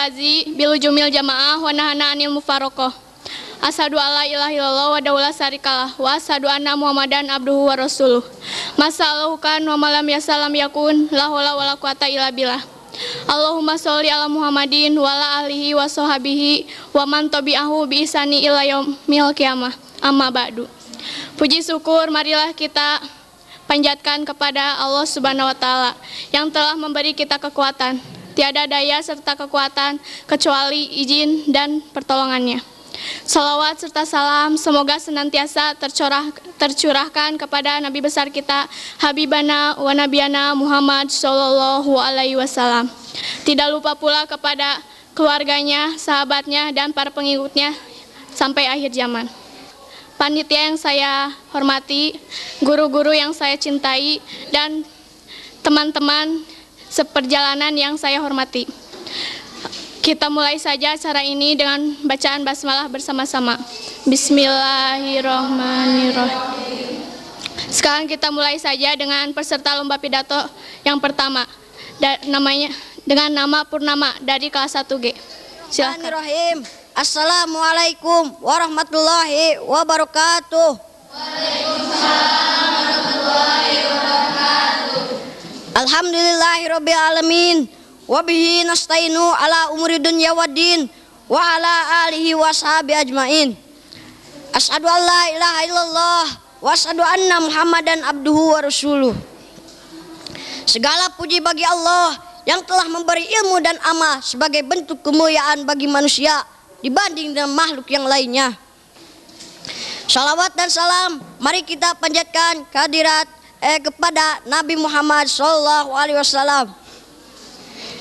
jawazi bilujumil jamaah wa nahana anil mufaraqah. Asyhadu alla ilaha illallah wa la syarikalah wa asyhadu anna Muhammadan abduhu wa rasuluh. Masallahu kan wa malam yasalam yakun la haula wala quwata illa billah. Allahumma sholli ala Muhammadin wa ala alihi wa sahbihi wa man tabi'ahu bi ihsani ila yaumil qiyamah. Amma ba'du. Puji syukur marilah kita panjatkan kepada Allah Subhanahu wa taala yang telah memberi kita kekuatan. Tiada daya serta kekuatan kecuali izin dan pertolongannya. Salawat serta salam semoga senantiasa tercurahkan kepada Nabi besar kita Habibana wa Nabiyana Muhammad Sallallahu Alaihi Wasallam. Tidak lupa pula kepada keluarganya, sahabatnya, dan para pengikutnya sampai akhir zaman. Panitia yang saya hormati, guru-guru yang saya cintai, dan teman-teman seperjalanan yang saya hormati. Kita mulai saja acara ini dengan bacaan basmalah bersama-sama. Bismillahirrahmanirrahim. Sekarang kita mulai saja dengan peserta lomba pidato yang pertama. Namanya dengan nama Purnama dari kelas 1G. Silakan. Assalamualaikum warahmatullahi wabarakatuh. Waalaikumsalam warahmatullahi wabarakatuh. Alhamdulillahirabbil alamin. Wabihi nasta'inu ala umuri dunya waddin wa ala alihi wa sahbihi ajmain. Asyhadu an la ilaha illallah wa asyhadu anna Muhammadan abduhu wa rasuluh. Segala puji bagi Allah yang telah memberi ilmu dan amal sebagai bentuk kemuliaan bagi manusia dibanding dengan makhluk yang lainnya. Salawat dan salam mari kita panjatkan kehadirat kepada Nabi Muhammad sallallahu alaihi wasallam.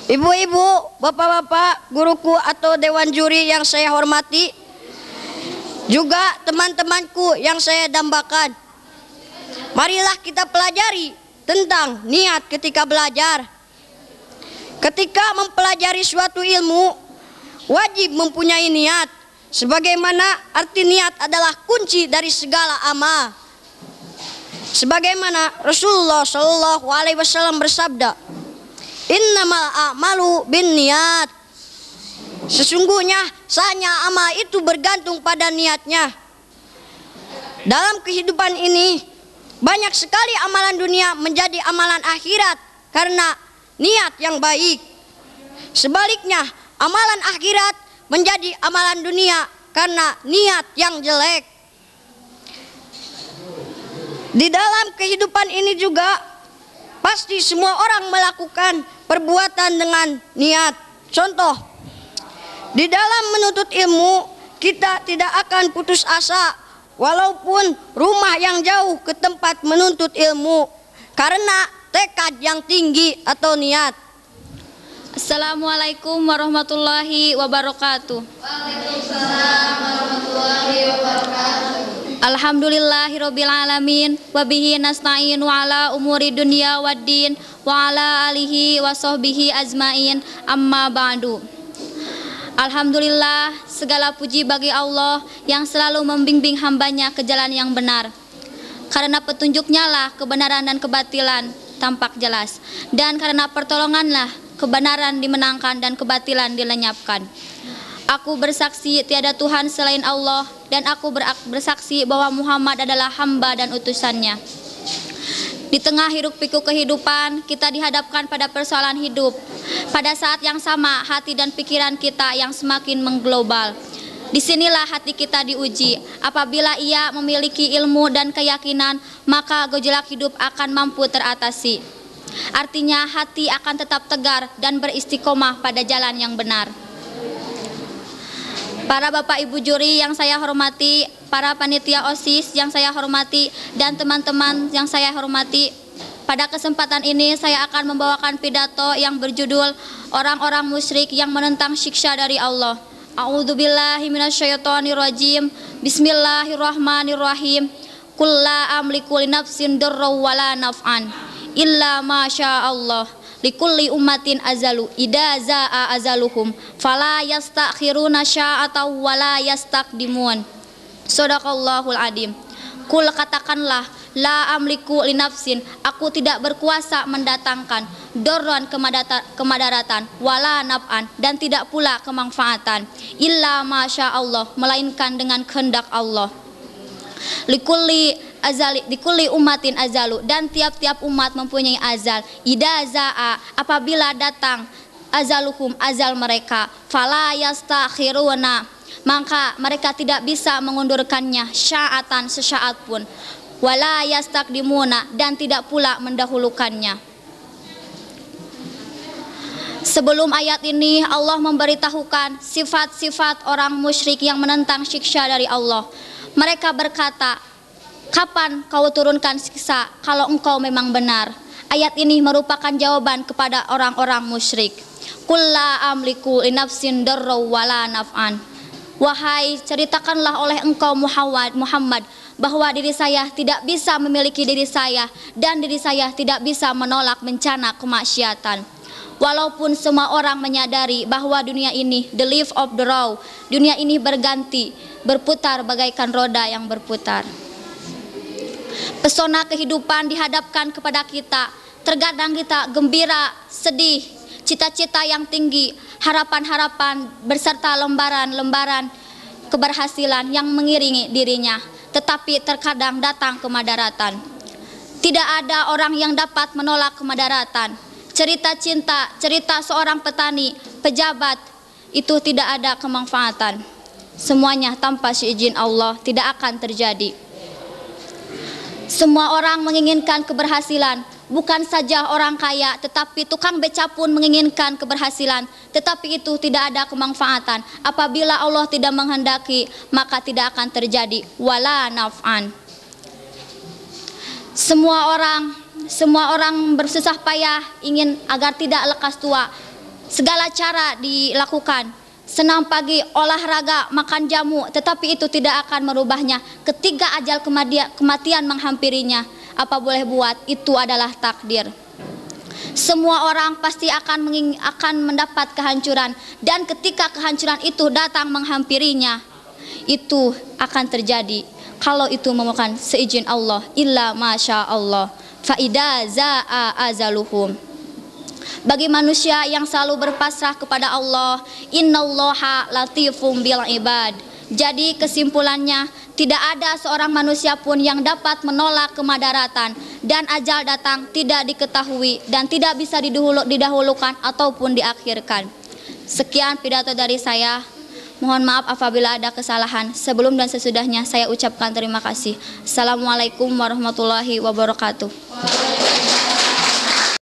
Ibu-ibu, bapak-bapak, guruku atau dewan juri yang saya hormati, juga teman-temanku yang saya dambakan. Marilah kita pelajari tentang niat ketika belajar. Ketika mempelajari suatu ilmu, wajib mempunyai niat. Sebagaimana arti niat adalah kunci dari segala amal. Sebagaimana Rasulullah Shallallahu Alaihi Wasallam bersabda, Innamal a'malu binniyat. Sesungguhnya sahnya amal itu bergantung pada niatnya. Dalam kehidupan ini banyak sekali amalan dunia menjadi amalan akhirat karena niat yang baik. Sebaliknya amalan akhirat menjadi amalan dunia karena niat yang jelek. Di dalam kehidupan ini juga pasti semua orang melakukan perbuatan dengan niat. Contoh, di dalam menuntut ilmu kita tidak akan putus asa walaupun rumah yang jauh ke tempat menuntut ilmu karena tekad yang tinggi atau niat. Assalamualaikum warahmatullahi wabarakatuh. Waalaikumsalam warahmatullahi wabarakatuh. Alhamdulillahirabbil alamin wa bihi nasta'inu ala umuri dunya waddin wa ala alihi wa sahbihi ajmain amma ba'du. Alhamdulillah, segala puji bagi Allah yang selalu membimbing hambanya ke jalan yang benar. Karena petunjuknya lah kebenaran dan kebatilan tampak jelas, dan karena pertolonganlah kebenaran dimenangkan dan kebatilan dilenyapkan. Aku bersaksi tiada Tuhan selain Allah, dan aku bersaksi bahwa Muhammad adalah hamba dan utusannya. Di tengah hiruk pikuk kehidupan, kita dihadapkan pada persoalan hidup. Pada saat yang sama, hati dan pikiran kita yang semakin mengglobal. Disinilah hati kita diuji. Apabila ia memiliki ilmu dan keyakinan, maka gejolak hidup akan mampu teratasi. Artinya hati akan tetap tegar dan beristiqomah pada jalan yang benar. Para bapak ibu juri yang saya hormati, para panitia OSIS yang saya hormati, dan teman-teman yang saya hormati, pada kesempatan ini saya akan membawakan pidato yang berjudul Orang-orang Musyrik yang Menentang Siksa dari Allah. A'udzubillahi minasyaitonirrajim. Bismillahirrahmanirrahim. Qul la amliku li nafsin darran wala naf'an illa ma syaa Allah. Likulli ummatin azalu idza zaa azaluhum fala yastakhiruna sya'ata wala yastaqdimun. Shadaqallahul adzim. Kul katakanlah la amliku li nafsin, aku tidak berkuasa mendatangkan dorron kemadaratan, wala naf'an, dan tidak pula kemanfaatan, illa masya Allah, melainkan dengan kehendak Allah. Likulli umatin azalu, dan tiap-tiap umat mempunyai azal. Ida zaa, apabila datang azaluhum, azal mereka, fala yastakhiruna, maka mereka tidak bisa mengundurkannya sya'atan, sesaat pun, wala yastaqdimuna, dan tidak pula mendahulukannya. Sebelum ayat ini Allah memberitahukan sifat-sifat orang musyrik yang menentang siksa dari Allah. Mereka berkata, kapan kau turunkan siksa kalau engkau memang benar? Ayat ini merupakan jawaban kepada orang-orang musyrik. Qul la amliku li nafsin darra wala naf'an. Wahai, ceritakanlah oleh engkau Muhammad bahwa diri saya tidak bisa memiliki diri saya, dan diri saya tidak bisa menolak bencana kemaksiatan. Walaupun semua orang menyadari bahwa dunia ini the life of the row, dunia ini berganti, berputar bagaikan roda yang berputar. Pesona kehidupan dihadapkan kepada kita. Terkadang kita gembira, sedih, cita-cita yang tinggi, harapan-harapan beserta lembaran-lembaran keberhasilan yang mengiringi dirinya. Tetapi terkadang datang kemadaratan. Tidak ada orang yang dapat menolak kemadaratan. Cerita cinta, cerita seorang petani, pejabat, itu tidak ada kemanfaatan. Semuanya tanpa seizin Allah tidak akan terjadi. Semua orang menginginkan keberhasilan, bukan saja orang kaya, tetapi tukang beca pun menginginkan keberhasilan, tetapi itu tidak ada kemanfaatan. Apabila Allah tidak menghendaki, maka tidak akan terjadi wala naf'an. Semua orang bersusah payah ingin agar tidak lekas tua. Segala cara dilakukan. Senam pagi, olahraga, makan jamu, tetapi itu tidak akan merubahnya. Ketika ajal kematian menghampirinya, apa boleh buat, itu adalah takdir. Semua orang pasti akan mendapat kehancuran, dan ketika kehancuran itu datang menghampirinya, itu akan terjadi kalau itu memerlukan seizin Allah, illa masya Allah. Faida za'a azaluhum. Bagi manusia yang selalu berpasrah kepada Allah, innallaha latifum bil ibad. Jadi kesimpulannya, tidak ada seorang manusia pun yang dapat menolak kemadaratan, dan ajal datang tidak diketahui dan tidak bisa didahulukan ataupun diakhirkan. Sekian pidato dari saya. Mohon maaf apabila ada kesalahan. Sebelum dan sesudahnya saya ucapkan terima kasih. Assalamualaikum warahmatullahi wabarakatuh.